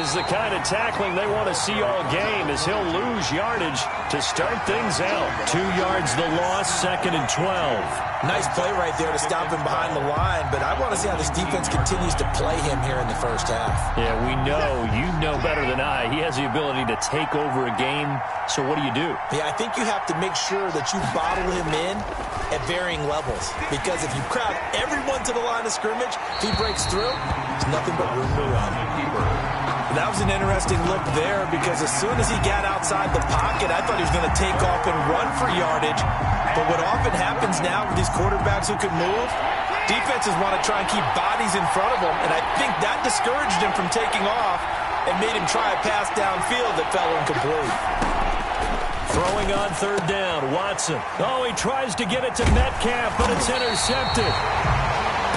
is the kind of tackling they want to see all game, as he'll lose yardage to start things out. 2 yards the loss, 2nd and 12. Nice play right there to stop him behind the line, but I want to see how this defense continues to play him here in the first half. Yeah, we know, you know better than I, he has the ability to take over a game, so what do you do? Yeah, I think you have to make sure that you bottle him in at varying levels, because if you crowd everyone to the line of scrimmage, if he breaks through, there's nothing but room to run. That was an interesting look there, because as soon as he got outside the pocket, I thought he was going to take off and run for yardage. But what often happens now with these quarterbacks who can move, defenses want to try and keep bodies in front of them, and I think that discouraged him from taking off and made him try a pass downfield that fell incomplete. Throwing on 3rd down, Watson. Oh, he tries to get it to Metcalf, but it's intercepted.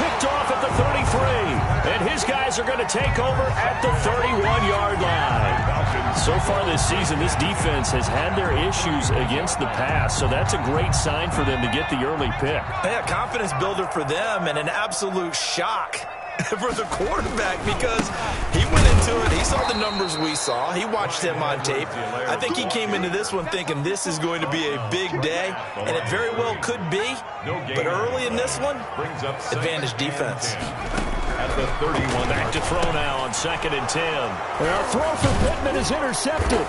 Picked off at the 33, and his guys are going to take over at the 31-yard line. So far this season, this defense has had their issues against the pass, so that's a great sign for them to get the early pick. Yeah, confidence builder for them, and an absolute shock for the quarterback, because he went into it, he saw the numbers we saw, he watched them on tape. I think he came into this one thinking this is going to be a big day, and it very well could be, but early in this one, advantage defense. At the 31, back to throw now on 2nd and 10. Our throw for Pittman is intercepted.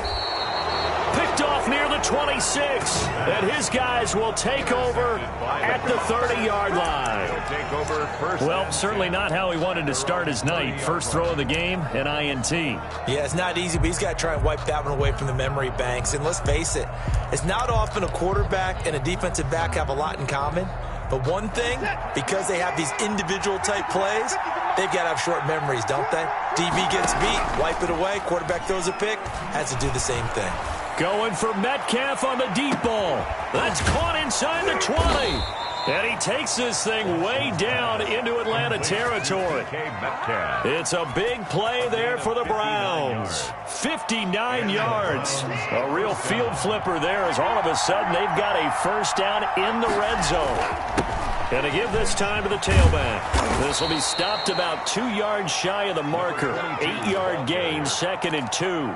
Picked off near the 26, and his guys will take over at the 30-yard line. Well, certainly not how he wanted to start his night. First throw of the game, an INT. Yeah, it's not easy, but he's got to try and wipe that one away from the memory banks. And let's face it, it's not often a quarterback and a defensive back have a lot in common. But one thing, because they have these individual type plays, they've got to have short memories, don't they? DB gets beat, wipe it away, quarterback throws a pick, has to do the same thing. Going for Metcalf on the deep ball. That's caught inside the 20. And he takes this thing way down into Atlanta territory. It's a big play there for the Browns. 59 yards. A real field flipper there, as all of a sudden they've got a first down in the red zone. And to give this time to the tailback. This will be stopped about 2 yards shy of the marker. 8-yard gain, 2nd and 2.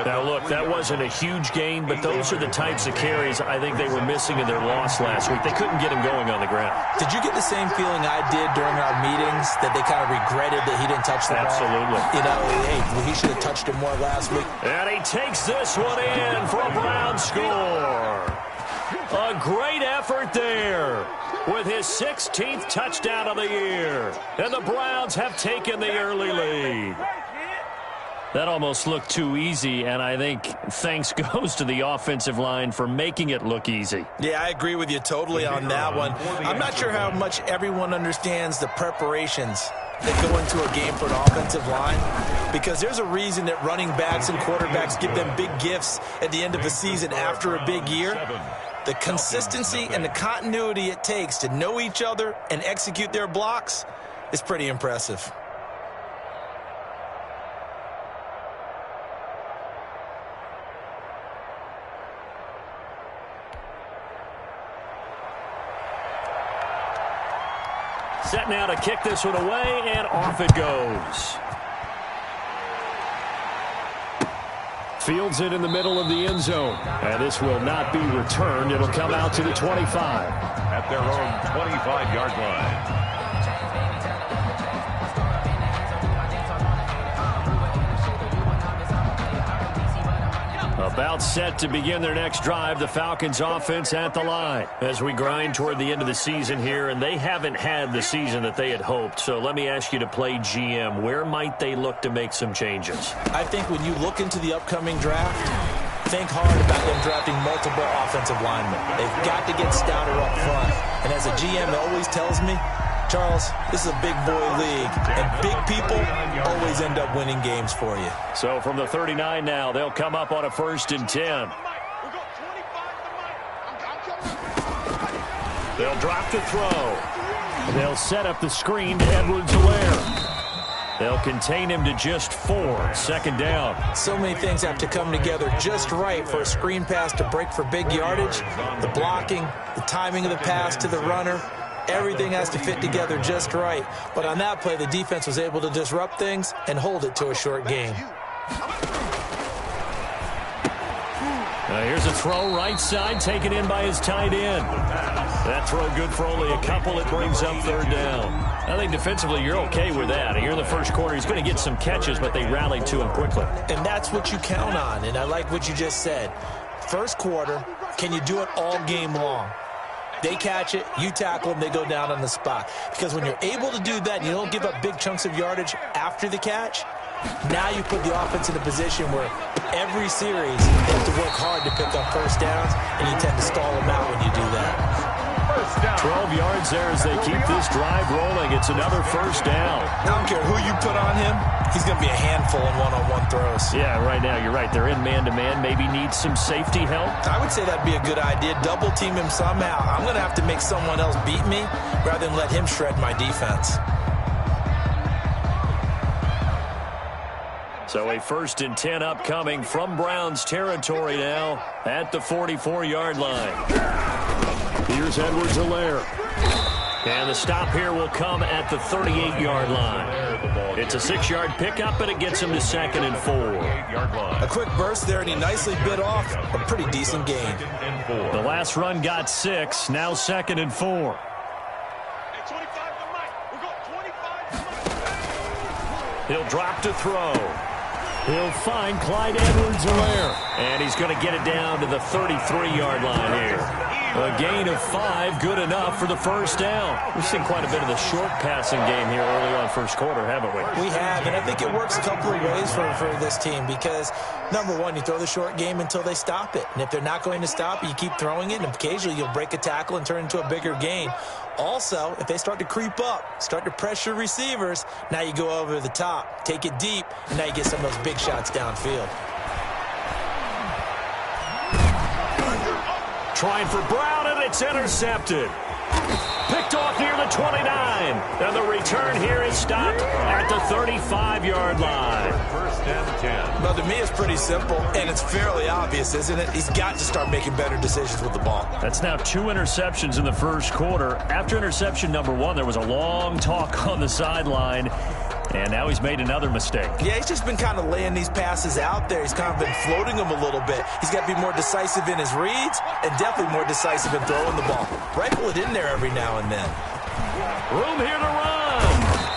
Now, look, that wasn't a huge gain, but those are the types of carries I think they were missing in their loss last week. They couldn't get him going on the ground. Did you get the same feeling I did during our meetings, that they kind of regretted that he didn't touch the ball? Absolutely. You know, hey, he should have touched it more last week. And he takes this one in for a Brown score. A great effort there with his 16th touchdown of the year. And the Browns have taken the early lead. That almost looked too easy, and I think thanks goes to the offensive line for making it look easy. Yeah, I agree with you totally on that one. I'm not sure how much everyone understands the preparations that go into a game for an offensive line, because there's a reason that running backs and quarterbacks give them big gifts at the end of a season after a big year. The consistency and the continuity it takes to know each other and execute their blocks is pretty impressive. Set now to kick this one away, and off it goes. Fields it in the middle of the end zone. And this will not be returned. It'll come out to the 25. At their own 25-yard line. About set to begin their next drive, the Falcons offense at the line as we grind toward the end of the season here, and they haven't had the season that they had hoped. So let me ask you to play GM. Where might they look to make some changes? I think when you look into the upcoming draft, think hard about them drafting multiple offensive linemen. They've got to get stouter up front. And as a GM always tells me, Charles, this is a big boy league, and big people always end up winning games for you. So from the 39 now, they'll come up on a 1st and 10. They'll drop the throw. They'll set up the screen to Edwards-Helaire. They'll contain him to just 4. 2nd down. So many things have to come together just right for a screen pass to break for big yardage. The blocking, the timing of the pass to the runner. Everything has to fit together just right. But on that play, the defense was able to disrupt things and hold it to a short gain. Here's a throw right side, taken in by his tight end. That throw good for only a couple. It brings up third down. I think defensively you're okay with that. Here in the first quarter, he's going to get some catches, but they rallied to him quickly. And that's what you count on, and I like what you just said. First quarter, can you do it all game long? They catch it, you tackle them, they go down on the spot. Because when you're able to do that, you don't give up big chunks of yardage after the catch, now you put the offense in a position where every series you have to work hard to pick up first downs, and you tend to stall them out when you do that. 12 yards there as they keep this drive rolling. It's another first down. I don't care who you put on him, he's going to be a handful in one-on-one throws. Yeah, right now you're right. They're in man-to-man. Maybe need some safety help. I would say that'd be a good idea. Double team him somehow. I'm going to have to make someone else beat me rather than let him shred my defense. So a 1st and 10 upcoming from Browns territory now at the 44-yard line. Here's Edwards-Helaire. And the stop here will come at the 38-yard line. It's a 6-yard pickup, and it gets him to 2nd and 4. A quick burst there, and he nicely bit off a pretty decent gain. The last run got 6, now 2nd and 4. He'll drop to throw. He'll find Clyde Edwards-Helaire. And he's going to get it down to the 33-yard line here. A gain of 5, good enough for the first down. We've seen quite a bit of the short passing game here early on first quarter, haven't we? We have, and I think it works a couple of ways for this team because, number one, you throw the short game until they stop it. And if they're not going to stop it, you keep throwing it, and occasionally you'll break a tackle and turn into a bigger gain. Also, if they start to creep up, start to pressure receivers, now you go over the top, take it deep, and now you get some of those big shots downfield. Trying for Brown, and it's intercepted. Picked off near the 29. And the return here is stopped at the 35-yard line. 1st and 10. Well, to me, it's pretty simple, and it's fairly obvious, isn't it? He's got to start making better decisions with the ball. That's now 2 interceptions in the first quarter. After interception number 1, there was a long talk on the sideline. And now he's made another mistake. Yeah, he's just been kind of laying these passes out there. He's kind of been floating them a little bit. He's got to be more decisive in his reads and definitely more decisive in throwing the ball. Rifle it in there every now and then. Room here to run.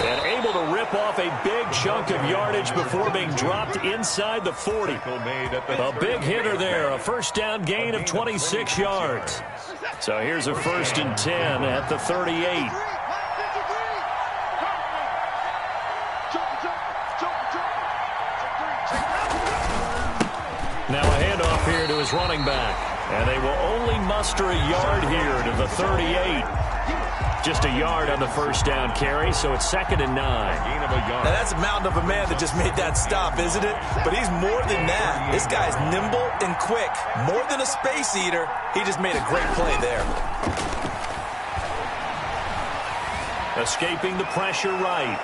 And able to rip off a big chunk of yardage before being dropped inside the 40. A big hitter there. A first down gain of 26 yards. So here's a 1st and 10 at the 38. Now a handoff here to his running back. And they will only muster a yard here to the 38. Just a yard on the first down carry, so it's 2nd and 9. Now that's a mountain of a man that just made that stop, isn't it? But he's more than that. This guy's nimble and quick. More than a space eater. He just made a great play there. Escaping the pressure right.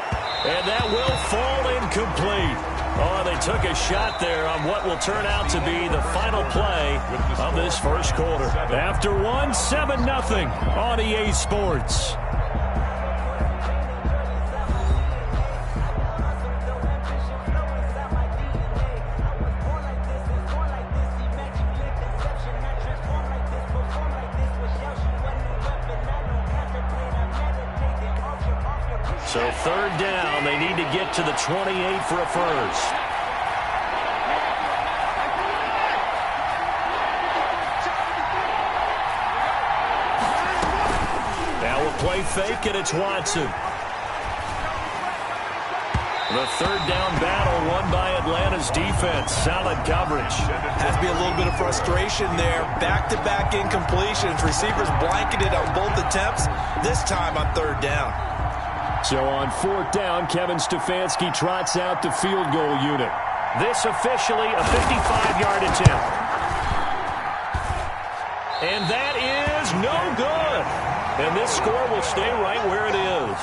And that will fall incomplete. Oh, they took a shot there on what will turn out to be the final play of this first quarter. After 1, 7-0 on EA Sports. So 3rd down, they need to get to the 28 for a first. Now we'll play fake, and it's Watson. The 3rd down battle won by Atlanta's defense. Solid coverage. Has to be a little bit of frustration there. Back-to-back incompletions. Receivers blanketed on both attempts, this time on 3rd down. So on 4th down, Kevin Stefanski trots out the field goal unit. This officially a 55-yard attempt. And that is no good. And this score will stay right where it is.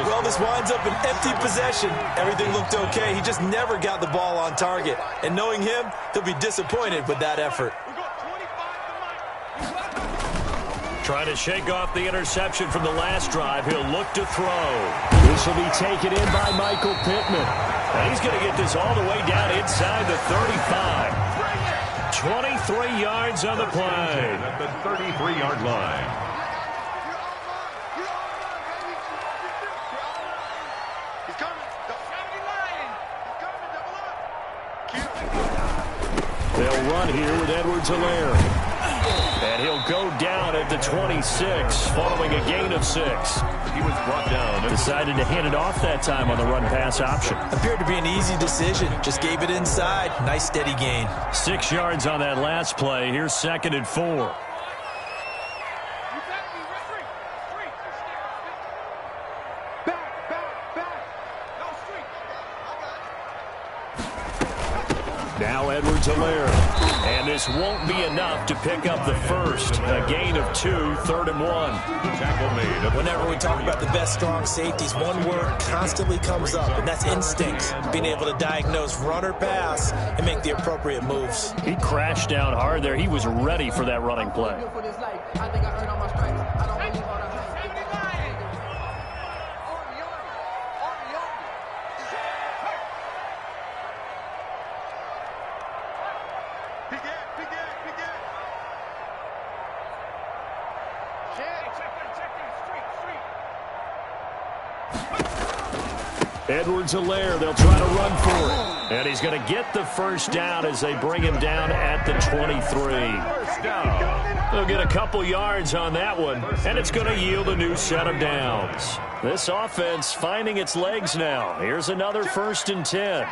Well, this winds up an empty possession. Everything looked okay. He just never got the ball on target. And knowing him, he'll be disappointed with that effort. Trying to shake off the interception from the last drive. He'll look to throw. This will be taken in by Michael Pittman. And he's going to get this all the way down inside the 35. 23 yards on the play. At the 33-yard line. They'll run here with Edwards-Helaire. And he'll go down at the 26 following a gain of 6. He was brought down. Decided to hand it off that time on the run-pass option. Appeared to be an easy decision. Just gave it inside. Nice steady gain. 6 yards on that last play. Here's 2nd and 4. Now Edwards-Helaire. And this won't be enough to pick up the first. A gain of 2, 3rd and 1. Tackle made. Whenever we talk about the best strong safeties, one word constantly comes up, and that's instincts. Being able to diagnose run or pass and make the appropriate moves. He crashed down hard there. He was ready for that running play. Edwards-Helaire, they'll try to run for it. And he's going to get the first down as they bring him down at the 23. They'll get a couple yards on that one, and it's going to yield a new set of downs. This offense finding its legs now. Here's another 1st and 10.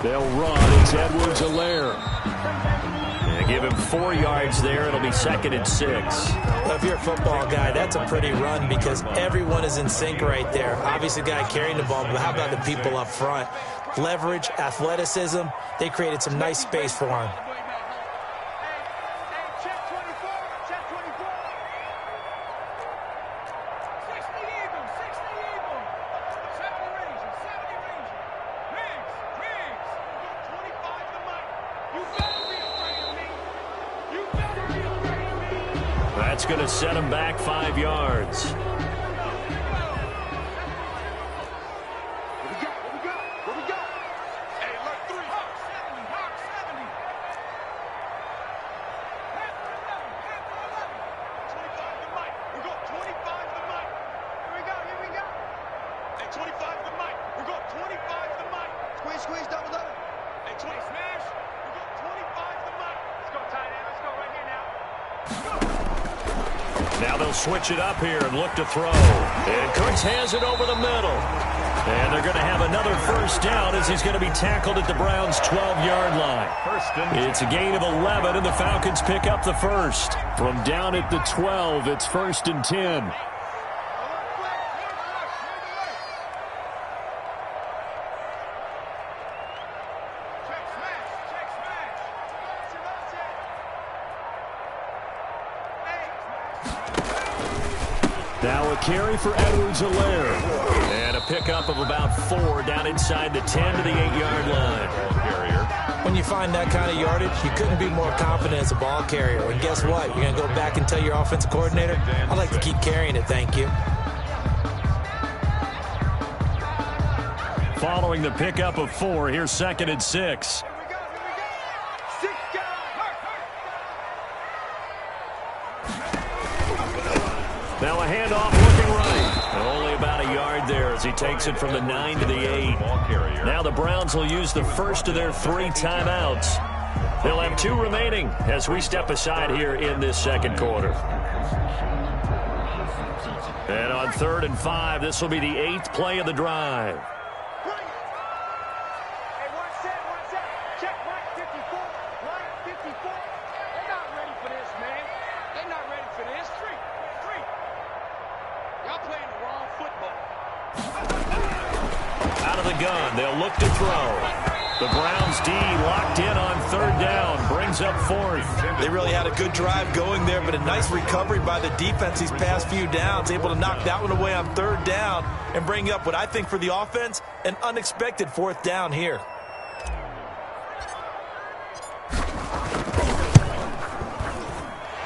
They'll run. It's Edwards-Helaire. Give him 4 yards there. It'll be 2nd and 6. Well, if you're a football guy, that's a pretty run because everyone is in sync right there. Obviously, the guy carrying the ball, but how about the people up front? Leverage, athleticism, they created some nice space for him. That's going to set him back 5 yards. Now they'll switch it up here and look to throw. And Cooks has it over the middle. And they're going to have another first down as he's going to be tackled at the Browns' 12-yard line. It's a gain of 11, and the Falcons pick up the first. From down at the 12, it's 1st and 10. Now a carry for Edwards-Helaire. And a pickup of about 4 down inside the 10 to the 8-yard line. When you find that kind of yardage, you couldn't be more confident as a ball carrier. And guess what? You're going to go back and tell your offensive coordinator, I'd like to keep carrying it, thank you. Following the pickup of 4, here's 2nd and 6. Now a handoff looking right. Only about a yard there as he takes it from the 9 to the 8. Now the Browns will use the first of their 3 timeouts. They'll have 2 remaining as we step aside here in this second quarter. And on 3rd and 5, this will be the 8th play of the drive. Gun. They'll look to throw. The Browns D locked in on 3rd down. Brings up 4th. They really had a good drive going there, but a nice recovery by the defense these past few downs. Able to knock that one away on 3rd down and bring up what I think for the offense, an unexpected 4th down here.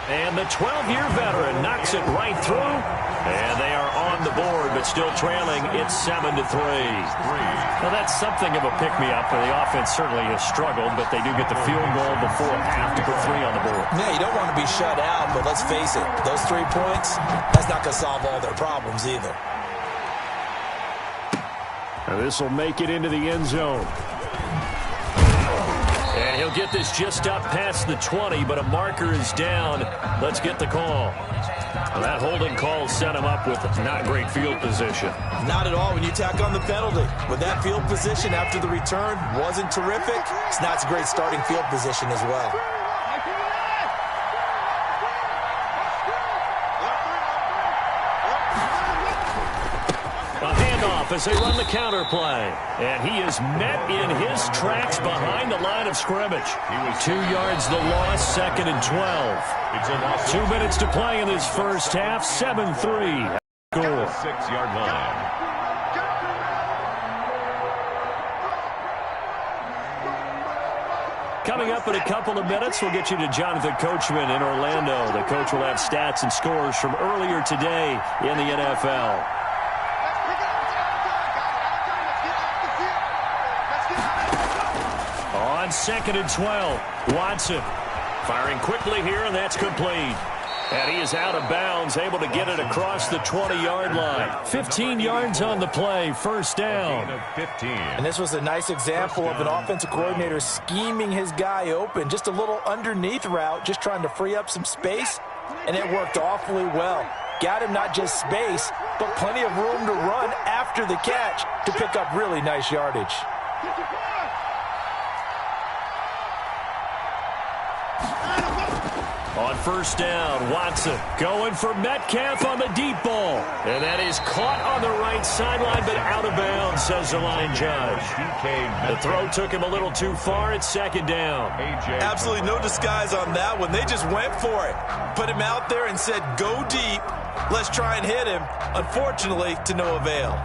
And the 12-year veteran knocks it right through. And they are on the board, but still trailing. It's 7-3. Now, that's something of a pick-me-up. The offense certainly has struggled, but they do get the field goal before half to put 3 on the board. Yeah, you don't want to be shut out, but let's face it, those 3 points, that's not going to solve all their problems either. This will make it into the end zone. And he'll get this just up past the 20, but a marker is down. Let's get the call. Well, that holding call set him up with not great field position. Not at all when you tack on the penalty. With that field position after the return wasn't terrific, it's not a great starting field position as well. As they run the counter play. And he is met in his tracks behind the line of scrimmage. 2 yards the loss, 2nd and 12. 2 minutes to play in this first half, 7-3. Score. 6-yard line. Coming up in a couple of minutes, we'll get you to Jonathan Coachman in Orlando. The coach will have stats and scores from earlier today in the NFL. On 2nd and 12, Watson firing quickly here, and that's complete. And he is out of bounds, able to get it across the 20-yard line. 15 yards on the play, first down. And this was a nice example of an offensive coordinator scheming his guy open. Just a little underneath route, just trying to free up some space, and it worked awfully well. Got him not just space, but plenty of room to run after the catch to pick up really nice yardage. On first down, Watson going for Metcalf on the deep ball. And that is caught on the right sideline, but out of bounds, says the line judge. The throw took him a little too far. It's 2nd down. Absolutely no disguise on that one. They just went for it. Put him out there and said, go deep. Let's try and hit him. Unfortunately, to no avail.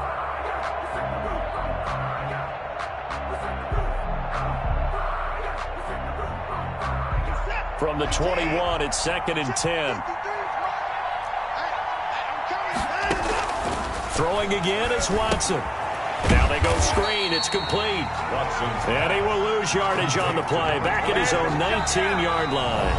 From the 21, it's 2nd and 10. Throwing again is Watson. Now they go screen. It's complete. And he will lose yardage on the play. Back at his own 19-yard line.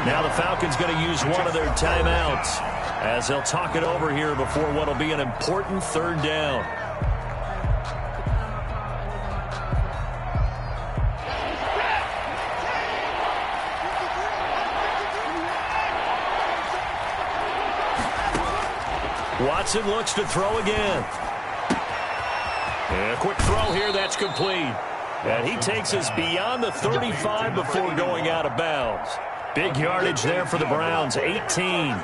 Now the Falcons going to use one of their timeouts as they'll talk it over here before what will be an important 3rd down. Watson looks to throw again. And a quick throw here, that's complete. And he takes us beyond the 35 before going out of bounds. Big yardage there for the Browns, 18.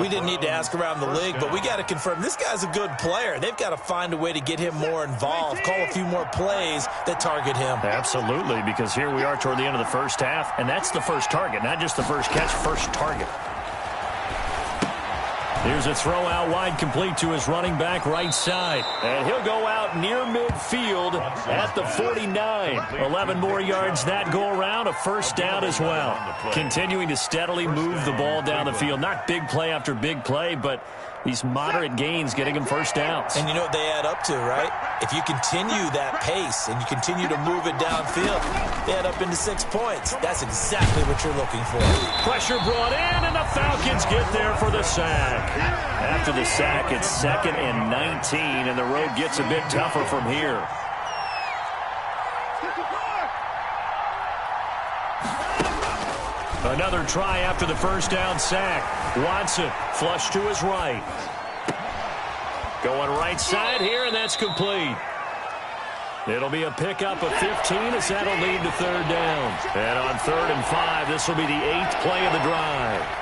We didn't need to ask around the league, but we got to confirm this guy's a good player. They've got to find a way to get him more involved, call a few more plays that target him. Absolutely, because here we are toward the end of the first half, and that's the first target, not just the first catch, first target. Here's a throw out wide, complete to his running back right side. And he'll go out near midfield at the 49. 11 more yards that go around, a first down as well. Continuing to steadily move the ball down the field. Not big play after big play, but these moderate gains getting him first downs. And you know what they add up to, right? If you continue that pace and you continue to move it downfield, they add up into 6 points. That's exactly what you're looking for. Pressure brought in, and the Falcons get there for the sack. After the sack, it's 2nd and 19, and the road gets a bit tougher from here. Another try after the first down sack. Watson flush to his right. Going right side here, and that's complete. It'll be a pickup of 15 as that'll lead to 3rd down. And on 3rd and 5, this will be the 8th play of the drive.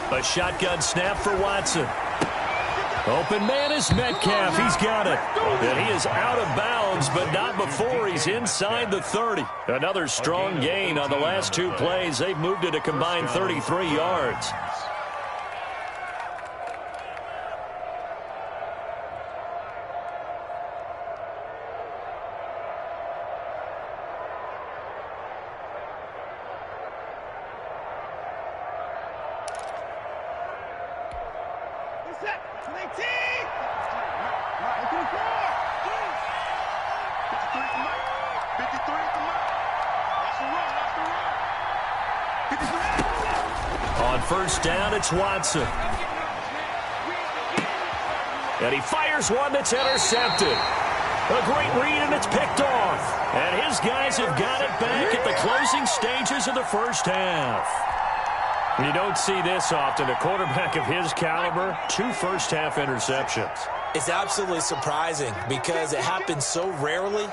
A shotgun snap for Watson. Open man is Metcalf. He's got it. And he is out of bounds, but not before he's inside the 30. Another strong gain on the last 2 plays. They've moved it a combined 33 yards. On first down, it's Watson. And he fires one that's intercepted. A great read, and it's picked off. And his guys have got it back at the closing stages of the first half. You don't see this often. A quarterback of his caliber, 2 first-half interceptions. It's absolutely surprising because it happens so rarely.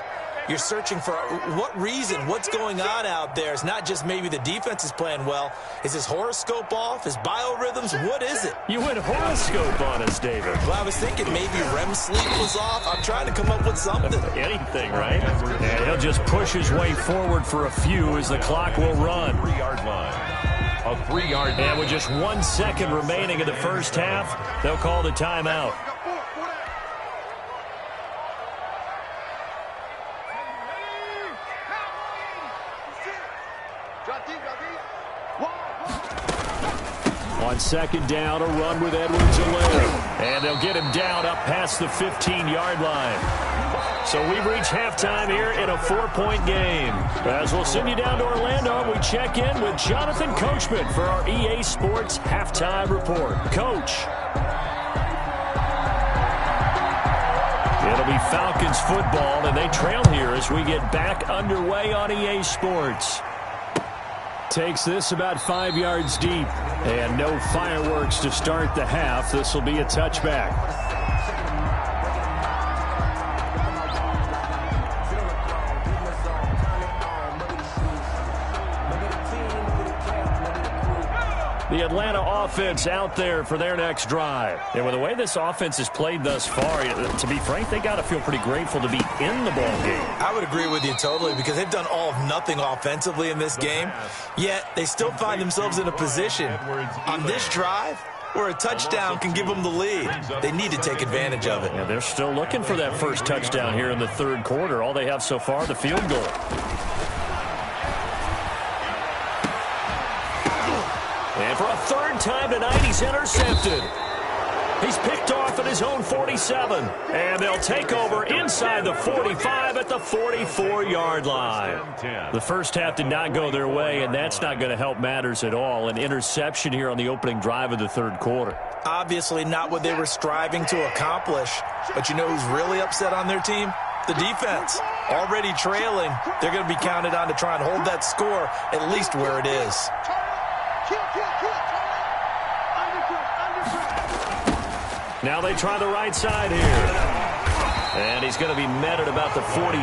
You're searching for what reason, what's going on out there. It's not just maybe the defense is playing well. Is his horoscope off? His biorhythms? What is it? You went horoscope on us, David. Well, I was thinking maybe REM sleep was off. I'm trying to come up with something. Anything, right? And he'll just push his way forward for a few as the clock will run. 3-yard line. A 3-yard line. And with just 1 second remaining in the first half, they'll call the timeout. On second down, a run with Edwards-Helaire. And they'll get him down up past the 15-yard line. So we reach halftime here in a 4-point game. As we'll send you down to Orlando, we check in with Jonathan Coachman for our EA Sports Halftime Report. Coach. It'll be Falcons football, and they trail here as we get back underway on EA Sports. Takes this about 5 yards deep. And no fireworks to start the half. This will be a touchback. The Atlanta offense out there for their next drive. And with the way this offense has played thus far, to be frank, they got to feel pretty grateful to be in the ball game. I would agree with you totally because they've done all of nothing offensively in this game, yet they still find themselves in a position on this drive where a touchdown can give them the lead. They need to take advantage of it. Yeah, they're still looking for that first touchdown here in the third quarter. All they have so far, the field goal. And for a third time tonight, he's intercepted. He's picked off at his own 47. And they'll take over inside the 45 at the 44-yard line. The first half did not go their way, and that's not going to help matters at all. An interception here on the opening drive of the third quarter. Obviously not what they were striving to accomplish. But you know who's really upset on their team? The defense. Already trailing. They're going to be counted on to try and hold that score at least where it is. Now they try the right side here. And he's going to be met at about the 43.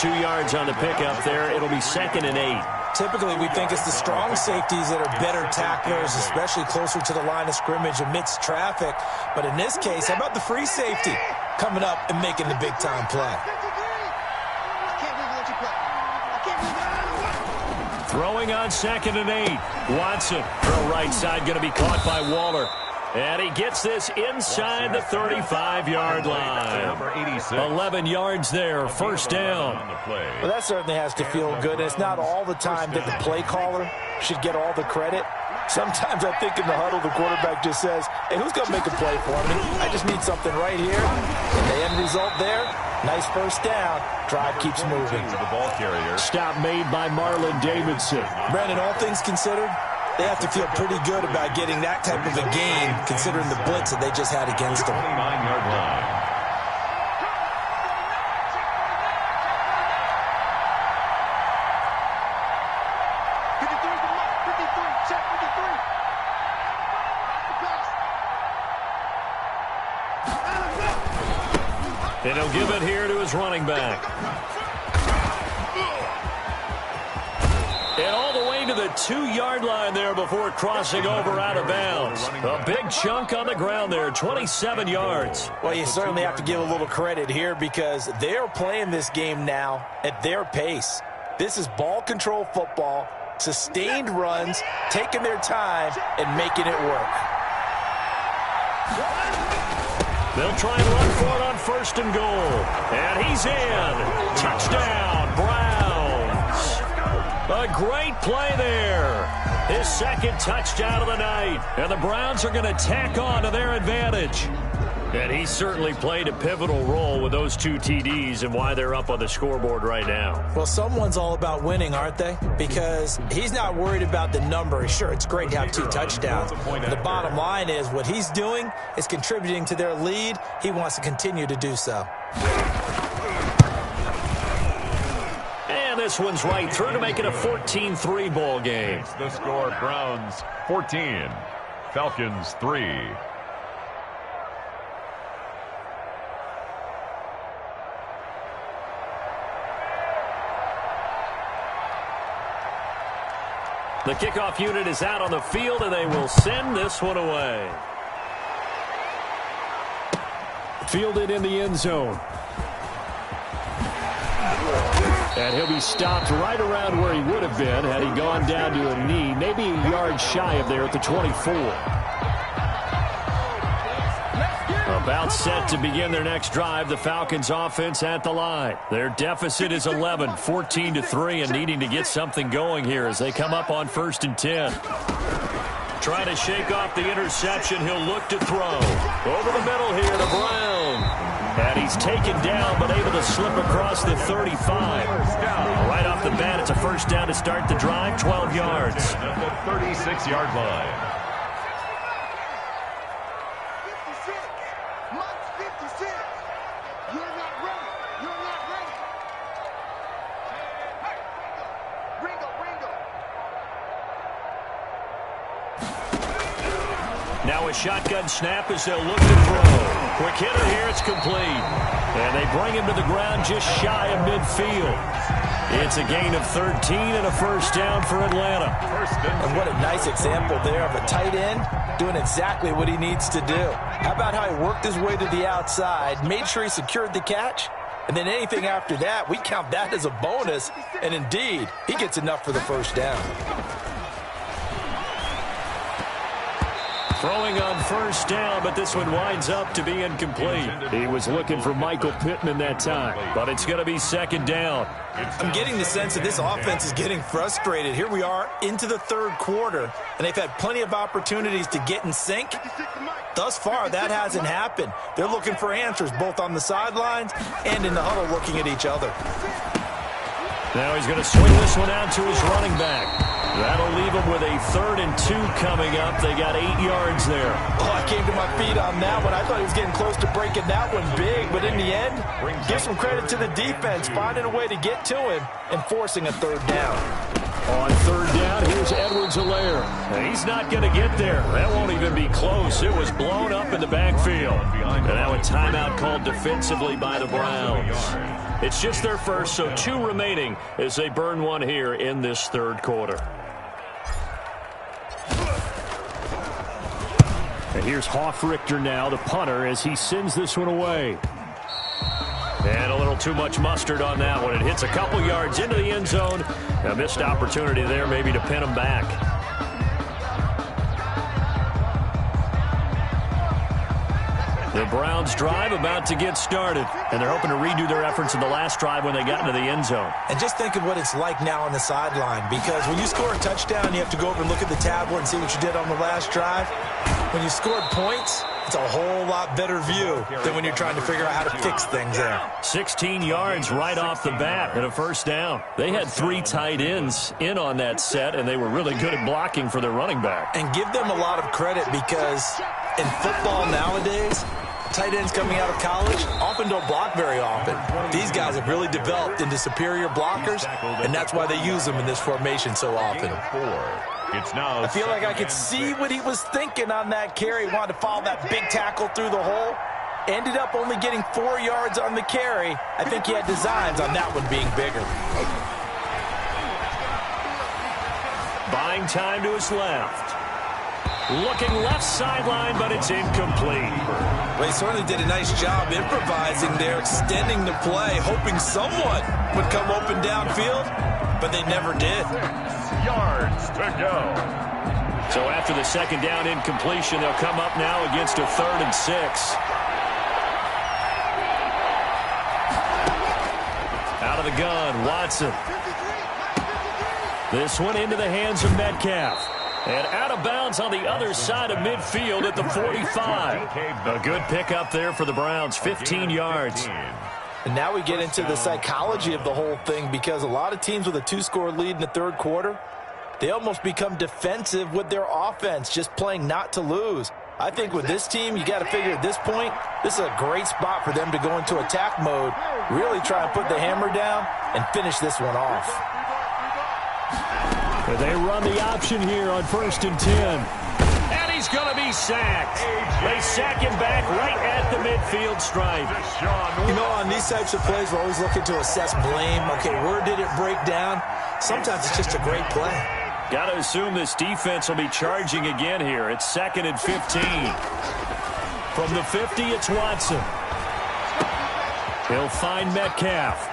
2 yards on the pickup there. It'll be 2nd and 8. Typically, we think it's the strong safeties that are better tacklers, especially closer to the line of scrimmage amidst traffic. But in this case, how about the free safety coming up and making the big-time play? Throwing on 2nd and 8. Watson, throw right side, going to be caught by Waller. And he gets this inside the 35-yard line. 11 yards there, first down. Well, that certainly has to feel good. It's not all the time that the play caller should get all the credit. Sometimes I think in the huddle, the quarterback just says, hey, who's going to make a play for me? I just need something right here. And the end result there, nice first down. Drive keeps moving. Stop made by Marlon Davidson. Brandon, all things considered, they have to feel pretty good about getting that type of a game, considering the blitz that they just had against them. 29-yard line. And he'll give it here to his running back. And all the way to the 2-yard line there before crossing over out of bounds. A big chunk on the ground there, 27 yards. Well, you certainly have to give a little credit here because they're playing this game now at their pace. This is ball control football, sustained runs, taking their time, and making it work. They'll try and run for it on 1st and goal. And he's in. Touchdown, Browns. A great play there. His second touchdown of the night. And the Browns are going to tack on to their advantage. And he certainly played a pivotal role with those 2 TDs and why they're up on the scoreboard right now. Well, someone's all about winning, aren't they? Because he's not worried about the number. Sure, it's great to have 2 touchdowns. But the bottom line is what he's doing is contributing to their lead. He wants to continue to do so. And this one's right through to make it a 14-3 ball game. The score, Browns 14, Falcons 3. The kickoff unit is out on the field, and they will send this one away. Fielded in the end zone. And he'll be stopped right around where he would have been had he gone down to a knee, maybe a yard shy of there at the 24. About set to begin their next drive, the Falcons offense at the line. Their deficit is 11, 14-3, and needing to get something going here as they come up on 1st and 10. Trying to shake off the interception, he'll look to throw. Over the middle here to Brown. And he's taken down, but able to slip across the 35. Right off the bat, it's a first down to start the drive, 12 yards. At the 36-yard line. Now a shotgun snap as they'll look to throw. Quick hitter here, it's complete. And they bring him to the ground just shy of midfield. It's a gain of 13 and a first down for Atlanta. And what a nice example there of a tight end doing exactly what he needs to do. How about how he worked his way to the outside, made sure he secured the catch, and then anything after that, we count that as a bonus. And indeed, he gets enough for the first down. Throwing on first down, but this one winds up to be incomplete. He was looking for Michael Pittman that time, but it's going to be second down. I'm getting the sense that this offense is getting frustrated. Here we are into the 3rd quarter, and they've had plenty of opportunities to get in sync. Thus far, that hasn't happened. They're looking for answers both on the sidelines and in the huddle looking at each other. Now he's going to swing this one out to his running back. That'll leave them with a 3rd and 2 coming up. They got 8 yards there. Oh, I came to my feet on that one. I thought he was getting close to breaking that one big, but in the end, give some credit to the defense, finding a way to get to him and forcing a 3rd down. On 3rd down, here's Edwards-Helaire. He's not going to get there. That won't even be close. It was blown up in the backfield. And now a timeout called defensively by the Browns. It's just their first, so 2 remaining as they burn one here in this 3rd quarter. And here's Hoff-Richter now, the punter, as he sends this one away. And a little too much mustard on that one. It hits a couple yards into the end zone. A missed opportunity there maybe to pin him back. The Browns drive about to get started, and they're hoping to redo their efforts in the last drive when they got into the end zone. And just think of what it's like now on the sideline, because when you score a touchdown, you have to go over and look at the tablet and see what you did on the last drive. When you scored points, it's a whole lot better view than when you're trying to figure out how to fix things there. 16 yards right off the bat and a first down. They had 3 tight ends in on that set, and they were really good at blocking for their running back. And give them a lot of credit, because in football nowadays, tight ends coming out of college often don't block very often. These guys have really developed into superior blockers, and that's why they use them in this formation so often. I feel like I could see what he was thinking on that carry. He wanted to follow that big tackle through the hole. Ended up only getting 4 yards on the carry. I think he had designs on that one being bigger. Buying time to his left. Looking left sideline, but it's incomplete. Well, he certainly did a nice job improvising there, extending the play, hoping someone would come open downfield, but they never did. Yards to go. So after the second down incompletion, they'll come up now against a 3rd and 6. Out of the gun, Watson. This one into the hands of Metcalf. And out of bounds on the other side of midfield at the 45. A good pickup there for the Browns, 15 yards. And now we get into the psychology of the whole thing, because a lot of teams with a 2-score lead in the third quarter, they almost become defensive with their offense, just playing not to lose. I think with this team, you got to figure at this point, this is a great spot for them to go into attack mode, really try and put the hammer down and finish this one off. They run the option here on 1st and 10. And he's going to be sacked. They sack him back right at the midfield stripe. You know, on these types of plays, we're always looking to assess blame. Okay, where did it break down? Sometimes it's just a great play. Got to assume this defense will be charging again here. It's 2nd and 15. From the 50, it's Watson. He'll find Metcalf.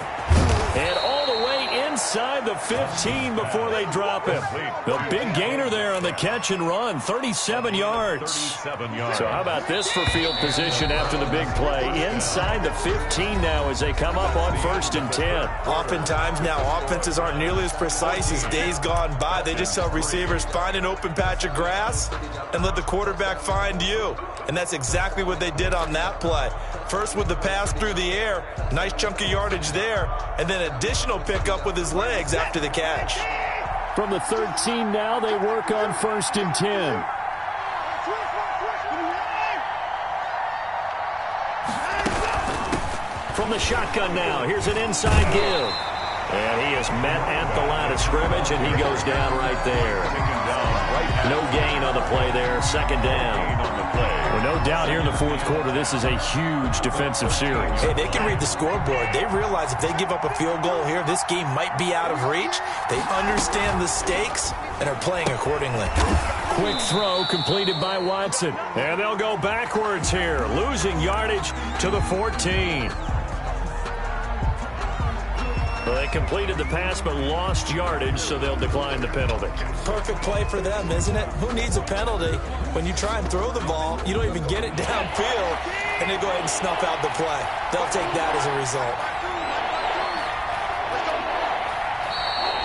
And all the way inside the 15 before they drop him. The big gainer there on the catch and run, 37 yards. So how about this for field position after the big play? Inside the 15 now as they come up on 1st and 10. Oftentimes now offenses aren't nearly as precise as days gone by. They just tell receivers, find an open patch of grass and let the quarterback find you. And that's exactly what they did on that play. First with the pass through the air, nice chunk of yardage there, and then additional pickup with his legs after the catch. From the 13 now, they work on 1st and 10. From the shotgun now, here's an inside give. And he is met at the line of scrimmage, and he goes down right there. No gain on the play there, 2nd down. Well, no doubt here in the 4th quarter, this is a huge defensive series. Hey, they can read the scoreboard. They realize if they give up a field goal here, this game might be out of reach. They understand the stakes and are playing accordingly. Quick throw completed by Watson. And they'll go backwards here, losing yardage to the 14. Well, they completed the pass but lost yardage, so they'll decline the penalty. Perfect play for them, isn't it? Who needs a penalty? When you try and throw the ball, you don't even get it downfield, and they go ahead and snuff out the play. They'll take that as a result.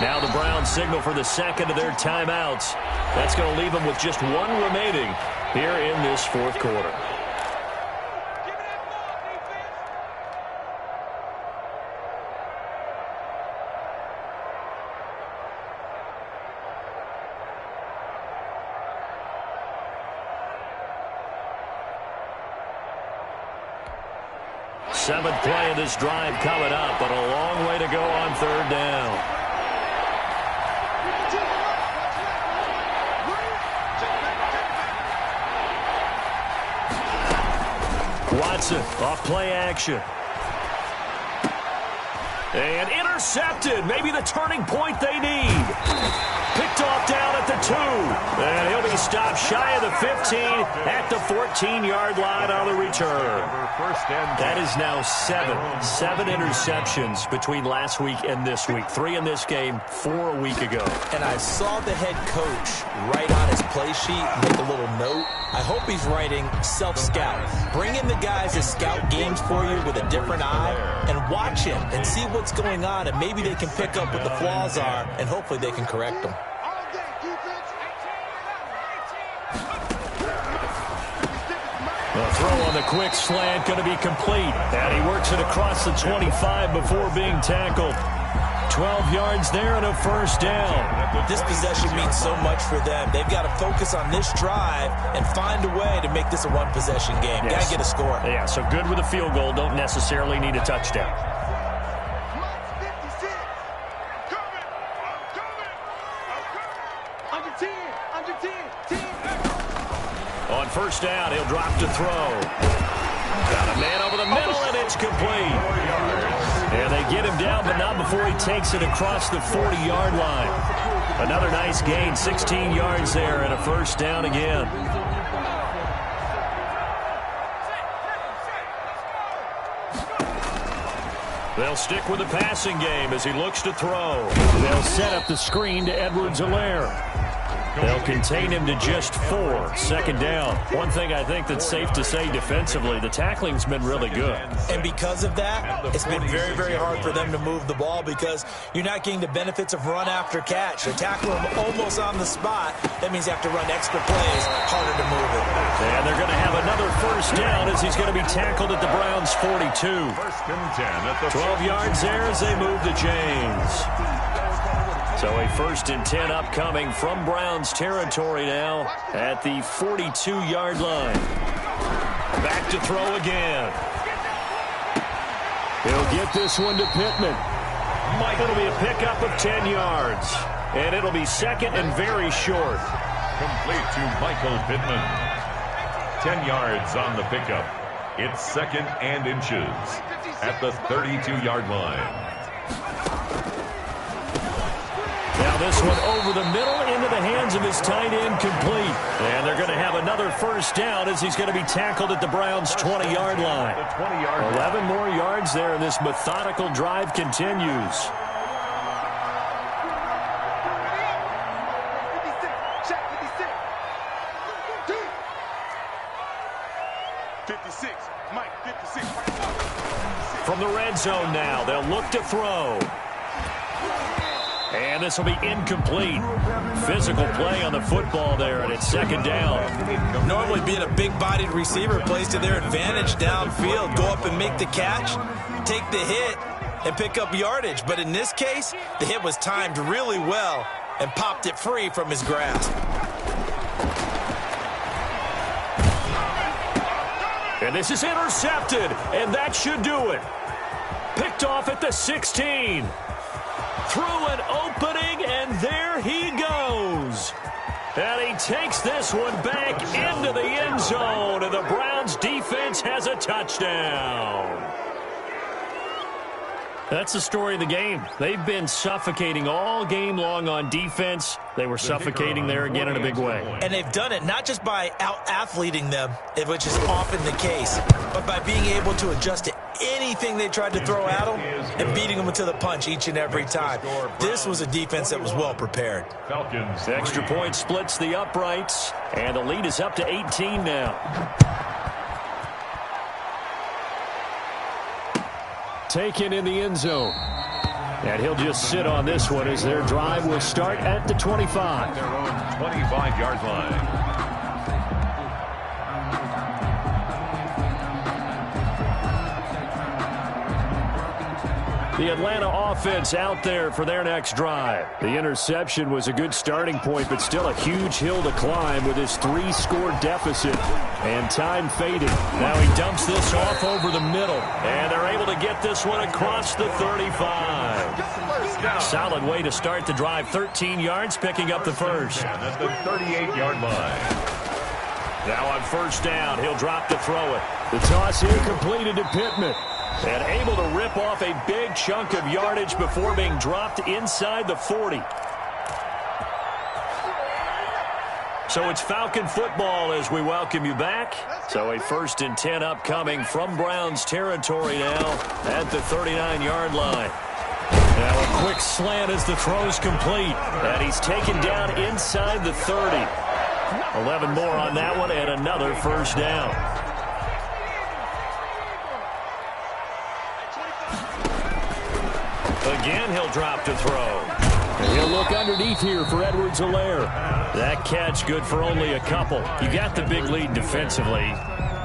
Now the Browns signal for the 2nd of their timeouts. That's going to leave them with just 1 remaining here in this 4th quarter. Seventh play of this drive coming up, but a long way to go on 3rd down. Watson off play action. And intercepted. Maybe the turning point they need. Picked off down at the 2. And he'll be stopped shy of the 15 at the 14-yard line on the return. That is now 7 interceptions between last week and this week. 3 in this game, 4 a week ago. And I saw the head coach write on his play sheet, make a little note. I hope he's writing self-scout. Bring in the guys that scout games for you with a different eye and watch him and see what's going on, and maybe they can pick up what the flaws are, and hopefully they can correct them. The throw on the quick slant going to be complete. And he works it across the 25 before being tackled. 12 yards there and a 1st down. This possession means so much for them. They've got to focus on this drive and find a way to make this a one-possession game. Yes. Got to get a score. Yeah, so good with a field goal. Don't necessarily need a touchdown. On 1st down, he'll drop to throw. Got a man over the middle, and it's complete. And they get him down, but not before he takes it across the 40-yard line. Another nice gain, 16 yards there, and a 1st down again. They'll stick with the passing game as he looks to throw. They'll set up the screen to Edwards-Helaire. They'll contain him to just 4. Second down. One thing I think that's safe to say defensively, the tackling's been really good. And because of that, it's been very, very hard for them to move the ball because you're not getting the benefits of run after catch. They tackle him almost on the spot. That means you have to run extra plays, harder to move it. And they're going to have another first down as he's going to be tackled at the Browns' 42. First and 10 at the 12 yards there as they move the chains. So a first and 10 upcoming from Browns territory now at the 42-yard line. Back to throw again. He'll get this one to Pittman. It'll be a pickup of 10 yards. And it'll be second and very short. complete to Michael Pittman. 10 yards on the pickup. It's second and inches at the 32-yard line. Now this one over the middle into the hands of his tight end, complete. And they're going to have another first down as he's going to be tackled at the Browns' 20-yard line. 11 more yards there, and this methodical drive continues. From the red zone now, they'll look to throw. And this will be incomplete. Physical play on the football there, and it's second down. Normally being a big-bodied receiver plays to their advantage downfield. Go up and make the catch, take the hit, and pick up yardage. But in this case, the hit was timed really well and popped it free from his grasp. And this is intercepted, and that should do it. Picked off at the 16. Through an opening, and there he goes. And he takes this one back into the end zone, and the Browns defense has a touchdown. That's the story of the game. They've been suffocating all game long on defense. They were suffocating there again in a big way. And they've done it not just by out-athleting them, which is often the case, but by being able to adjust to anything they tried to throw at them and beating them to the punch each and every time. This was a defense that was well prepared. Falcons. Extra point splits the uprights, and the lead is up to 18 now. Taken in the end zone. And he'll just sit on this one as their drive will start at the 25. Their own 25-yard line. The Atlanta offense out there for their next drive. The interception was a good starting point, but still a huge hill to climb with his 3-score deficit. And time faded. Now he dumps this off over the middle. And they're able to get this one across the 35. Solid way to start the drive. 13 yards, picking up the first. At the 38-yard line. Now on first down, he'll drop to throw it. The toss here completed to Pittman. And able to rip off a big chunk of yardage before being dropped inside the 40. So it's Falcon football as we welcome you back. So a first and 10 upcoming from Browns territory now at the 39-yard line. Now a quick slant as the throw's complete. And he's taken down inside the 30. 11 more on that one and another first down. Again, he'll drop to throw. And he'll look underneath here for Edwards-Helaire. That catch good for only a couple. You got the big lead defensively.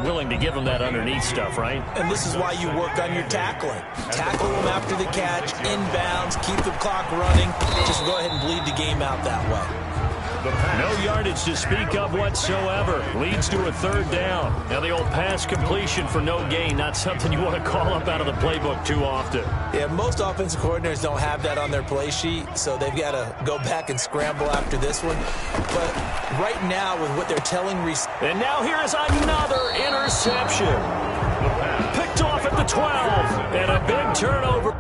Willing to give him that underneath stuff, right? And this is why you work on your tackling. Tackle them after the catch, inbounds, keep the clock running. Just go ahead and bleed the game out that way. No yardage to speak of whatsoever. Leads to a third down. Now the old pass completion for no gain, not something you want to call up out of the playbook too often. Yeah, most offensive coordinators don't have that on their play sheet, so they've got to go back and scramble after this one. But right now, with what they're telling and now here is another interception. Picked off at the 12, and a big turnover.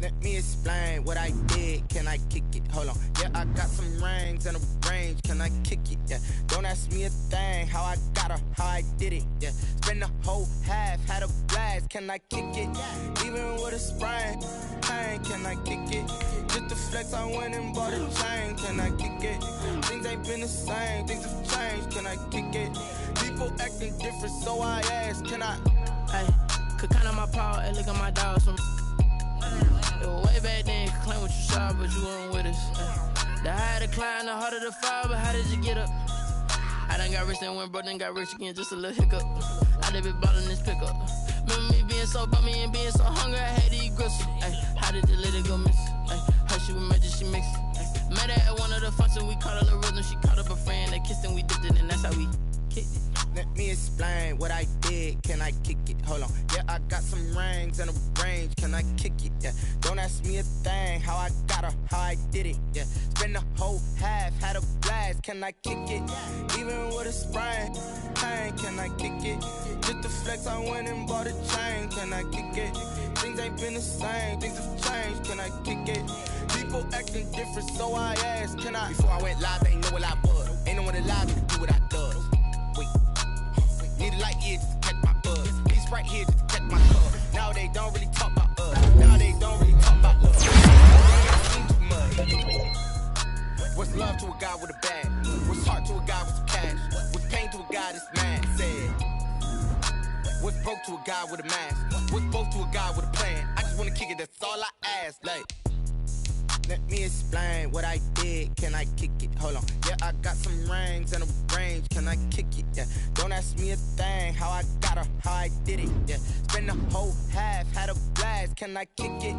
Let me explain what I did. Can I kick it? Hold on. Yeah, I got some rings and a range. Can I kick it? Yeah. Don't ask me a thing. How I got her, how I did it. Yeah. Spend the whole half, had a blast. Can I kick it? Even with a sprain. Pain, can I kick it? Just to flex, I went and bought a chain. Can I kick it? Things ain't been the same. Things have changed. Can I kick it? People acting different, so I ask. Can I? Hey, could count on my power and look at my dogs from. It was way back then, could claim what you saw, but you weren't with us. The higher the climb, the harder the fall, but how did you get up? I done got rich and went broke, then got rich again, just a little hiccup. I done been ballin' this pickup. Remember me being so bummy and being so hungry, I had to eat gristle. How did you let it go miss? Her she was magic, she mixed. Met her at one of the functions, we caught a little rhythm, she caught up a friend, they kissed and we dipped it, and that's how we kicked it. Let me explain what I did. Can I kick it? Hold on. Yeah, I got some rings and a range. Can I kick it? Yeah. Don't ask me a thing. How I got her, how I did it. Yeah. Spend the whole half, had a blast. Can I kick it? Even with a sprain. Pain, can I kick it? Just to flex, I went and bought a chain. Can I kick it? Things ain't been the same. Things have changed. Can I kick it? People acting different, so I asked. Can I? Before I went live, they ain't know what I was. Ain't no one alive to do what I does. Wait. Need a light here just to catch my buzz. Need Sprite here just to catch my cup. Now they don't really talk about us. Now they don't really talk about love. Seen too much. What's love to a guy with a bag? What's heart to a guy with some cash? What's pain to a guy that's mad? Said. What's broke to a guy with a mask? What's broke to a guy with a plan? I just wanna kick it, that's all I ask. Like. Let me explain what I did. Can I kick it? Hold on. Yeah, I got some rings and a range. Can I kick it? Yeah. Don't ask me a thing. How I got her, how I did it. Yeah. Spend the whole half, had a blast. Can I kick it?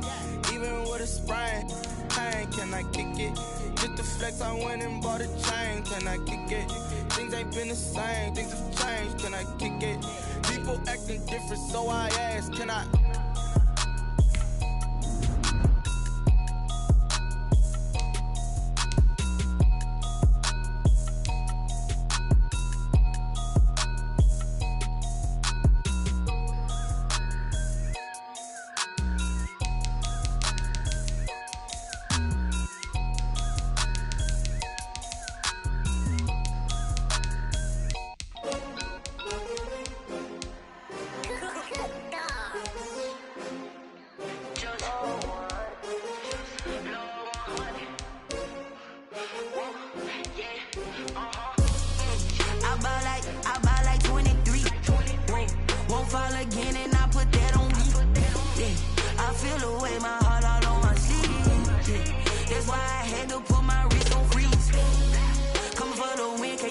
Even with a sprain. Pain, can I kick it? Just to flex, I went and bought a chain. Can I kick it? Things ain't been the same. Things have changed. Can I kick it? People acting different, so I ask. Can I?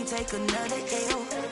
Take another L.